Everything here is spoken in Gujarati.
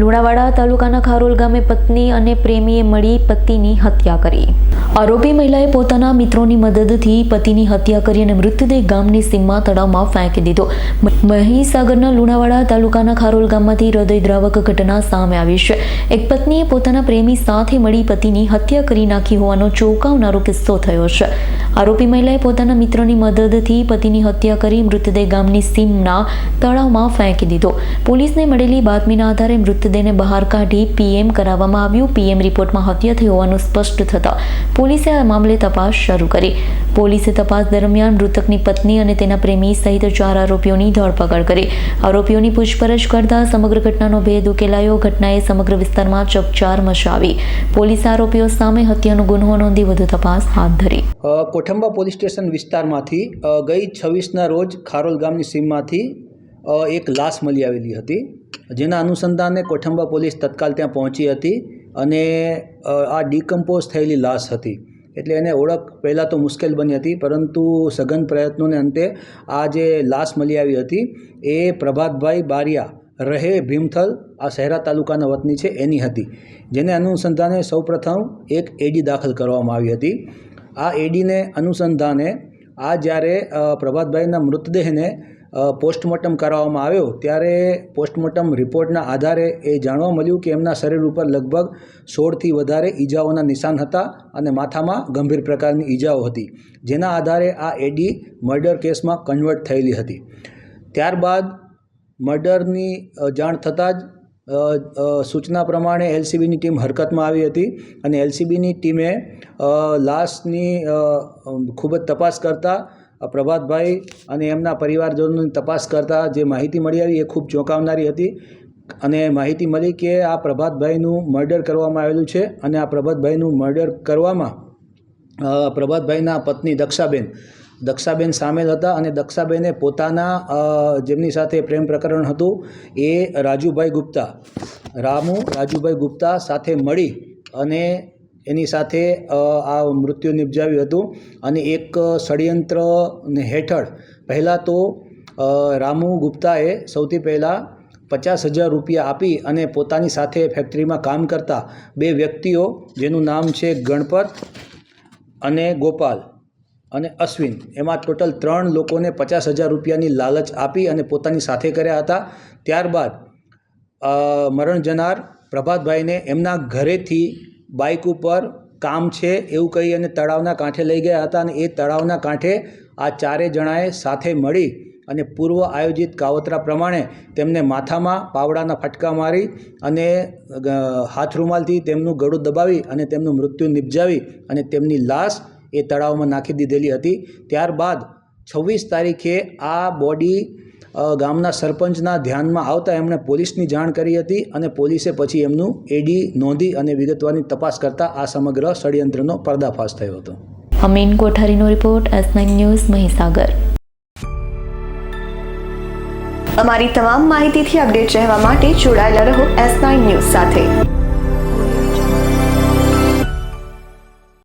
લુણાવાડા તાલુકાના ખારોલ ગામે પત્ની અને પ્રેમીએ મળી પતિની હત્યા કરી। આરોપી મહિલાએ પોતાના મિત્રોની મદદથી પતિની હત્યા કરી અને મૃતદેહ ગામની સીમમાં તળાવમાં ફેંકી દીધો। મહીસાગરના લુણાવાડા તાલુકાના ખારોલ ગામમાંથી હૃદયદ્રાવક ઘટના સામે આવી છે। એક પત્નીએ પોતાના પ્રેમી સાથે મળી પતિની હત્યા કરી નાખી હોવાનો ચોંકાવનારો કિસ્સો થયો છે। આરોપી મહિલાએ પોતાના મિત્રોની મદદથી પતિની હત્યા કરી મૃતદેહ ગામની સીમના તળાવમાં ફેંકી દીધો। પોલીસને મળેલી બાતમીના આધારે મૃતદેહને બહાર કાઢી પીએમ કરાવવામાં આવ્યું। પીએમ રિપોર્ટમાં હત્યા થઈ હોવાનું સ્પષ્ટ થતાં પોલીસે આ મામલે તપાસ શરૂ કરી। પોલીસે તપાસ દરમિયાન મૃતકની પત્ની અને તેના પ્રેમી સહિત 4 આરોપીઓની ધરપકડ કરી। આરોપીઓની પૂછપરછ કરતા સમગ્ર ઘટનાનો ભેદ ઉકેલાયો। ઘટનાએ સમગ્ર વિસ્તારમાં ચકચાર મચાવી। પોલીસે આરોપીઓ સામે હત્યાનો ગુનો નોંધી વધુ તપાસ હાથ ધરી। કોઠંબા પોલીસ સ્ટેશન વિસ્તારમાંથી ગઈ 26ના રોજ ખારોલ ગામની સીમમાંથી એક લાશ મળી આવેલી હતી, જેના અનુસંધાને કોઠંબા પોલીસ તત્કાલ ત્યાં પહોંચી હતી અને આ ડિકમ્પોઝ થયેલી લાશ હતી, એટલે એને ઓળખ પહેલાં તો મુશ્કેલ બની હતી, પરંતુ સઘન પ્રયત્નોને અંતે આ જે લાશ મળી આવી હતી એ પ્રભાતભાઈ બારિયા રહે ભીમથલ, આ શહેરા તાલુકાના વતની છે, એની હતી, જેને અનુસંધાને સૌપ્રથમ એક એડી દાખલ કરવામાં આવી હતી। આ એડીને અનુસંધાને આ જ્યારે પ્રભાતભાઈના મૃતદેહને પોસ્ટમોર્ટમ કરાવવામાં આવ્યો ત્યારે પોસ્ટમોર્ટમ રિપોર્ટના આધારે એ જાણવા મળ્યું કે એમના શરીર ઉપર લગભગ 16થી વધારે ઈજાઓના નિશાન હતા અને માથામાં ગંભીર પ્રકારની ઈજાઓ હતી, જેના આધારે આ એડી મર્ડર કેસમાં કન્વર્ટ થયેલી હતી। ત્યારબાદ મર્ડરની જાણ થતાં જ સૂચના પ્રમાણે એલસીબીની ટીમ હરકતમાં આવી હતી અને એલસીબીની ટીમે લાશની ખૂબ જ તપાસ કરતાં પ્રભાતભાઈ અને એમના પરિવારજનોની તપાસ કરતાં જે માહિતી મળી આવી એ ખૂબ ચોંકાવનારી હતી અને માહિતી મળી કે આ પ્રભાતભાઈનું મર્ડર કરવામાં આવેલું છે અને આ પ્રભાતભાઈનું મર્ડર કરવામાં પ્રભાતભાઈના પત્ની દક્ષાબેન સામેલ હતા અને દક્ષાબેને પોતાના જેમની સાથે પ્રેમ પ્રકરણ હતું એ રાજુભાઈ ગુપ્તા સાથે મળી અને એની સાથે આ મૃત્યુ નિપજાવ્યું હતું અને એક ષડયંત્ર હેઠળ પહેલાં તો રામુ ગુપ્તાએ સૌથી પહેલાં 50,000 રૂપિયા આપી અને પોતાની સાથે ફેક્ટરીમાં કામ કરતા 2 વ્યક્તિઓ જેનું નામ છે ગણપત અને ગોપાલ અને અશ્વિન, એમાં ટોટલ 3 લોકોને 50,000 રૂપિયાની લાલચ આપી અને પોતાની સાથે કર્યા હતા। ત્યારબાદ મરણ જનાર પ્રભાતભાઈને એમના ઘરેથી બાઇક ઉપર કામ છે એવું કહી અને તળાવના કાંઠે લઈ ગયા હતા અને એ તળાવના કાંઠે આ 4 જણાએ સાથે મળી અને પૂર્વ આયોજિત કાવતરા પ્રમાણે તેમને માથામાં પાવડાના ફટકા મારી અને હાથ રૂમાલથી તેમનું ગળું દબાવી અને તેમનું મૃત્યુ નિપજાવી અને તેમની લાશ એ તળાવમાં નાખી દીધેલી હતી। ત્યારબાદ 26 તારીખે આ બોડી ગામના સરપંચના ધ્યાનમાં આવતા એમણે પોલીસની જાણ કરી હતી અને પોલીસે પછી એમનું એડી નોંધી અને વિગતવારની તપાસ કરતાં આ સમગ્ર ષડયંત્રનો પર્દાફાશ થયો હતો। અમીન કોઠારીનો રિપોર્ટ, S9 ન્યૂઝ, મહીસાગર। અમારી તમામ માહિતીથી અપડેટ રહેવા માટે જોડાયેલા રહો S9 ન્યૂઝ સાથે।